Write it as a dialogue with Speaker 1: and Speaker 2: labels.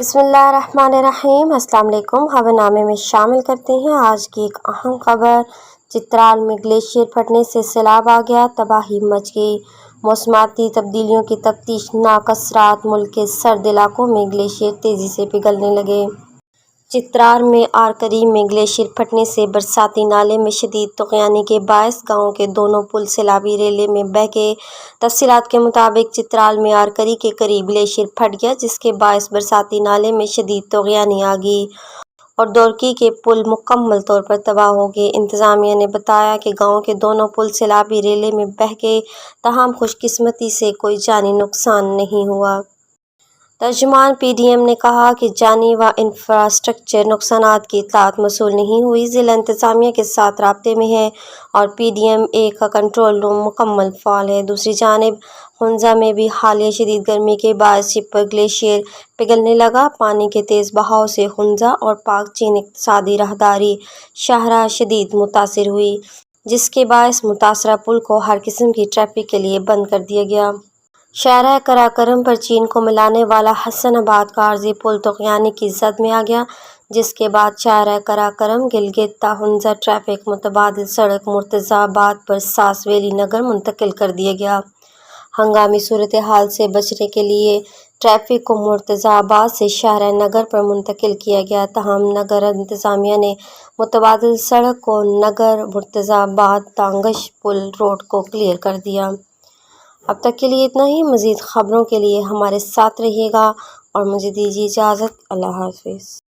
Speaker 1: بسم اللہ الرحمن الرحیم۔ السلام علیکم۔ خبر نامے میں شامل کرتے ہیں آج کی ایک اہم خبر۔ چترال میں گلیشیئر پھٹنے سے سیلاب آ گیا، تباہی مچ گئی۔ موسمیاتی تبدیلیوں کی تفتیش ناک اثرات۔ ملک کے سرد علاقوں میں گلیشیئر تیزی سے پگھلنے لگے۔ چترال میں آرکری میں گلیشیئر پھٹنے سے برساتی نالے میں شدید طغیانی کے باعث گاؤں کے دونوں پل سیلابی ریلے میں بہہ گئے۔ تفصیلات کے مطابق چترال میں آرکری کے قریب گلیشیئر پھٹ گیا، جس کے باعث برساتی نالے میں شدید طغیانی آ گئی اور دورکی کے پل مکمل طور پر تباہ ہو گئے۔ انتظامیہ نے بتایا کہ گاؤں کے دونوں پل سیلابی ریلے میں بہہ گئے، تاہم خوش قسمتی سے کوئی جانی نقصان نہیں ہوا۔ ترجمان پی ڈی ایم نے کہا کہ جانی و انفراسٹرکچر نقصانات کی اطلاعات موصول نہیں ہوئی۔ ضلع انتظامیہ کے ساتھ رابطے میں ہے اور پی ڈی ایم اے کا کنٹرول روم مکمل فعال ہے۔ دوسری جانب ہنزا میں بھی حالیہ شدید گرمی کے باعث شپر گلیشیئر پگھلنے لگا۔ پانی کے تیز بہاؤ سے ہنزا اور پاک چین اقتصادی راہداری شاہراہ شدید متاثر ہوئی، جس کے باعث متاثرہ پل کو ہر قسم کی ٹریفک کے لیے بند کر دیا گیا۔ شاہراہ قراقرم پر چین کو ملانے والا حسن آباد کا عارضی پل طغیانی کی زد میں آ گیا، جس کے بعد شاہراہ قراقرم گلگت تا ہنزا ٹریفک متبادل سڑک مرتضیٰ آباد پر ساس ویلی نگر منتقل کر دیا گیا۔ ہنگامی صورتحال سے بچنے کے لیے ٹریفک کو مرتضیٰ آباد سے شاہراہ نگر پر منتقل کیا گیا، تاہم نگر انتظامیہ نے متبادل سڑک کو نگر مرتضیٰ آباد تانگش پل روڈ کو کلیئر کر دیا۔ اب تک کے لیے اتنا ہی۔ مزید خبروں کے لیے ہمارے ساتھ رہیے گا اور مجھے دیجیے اجازت۔ اللہ حافظ۔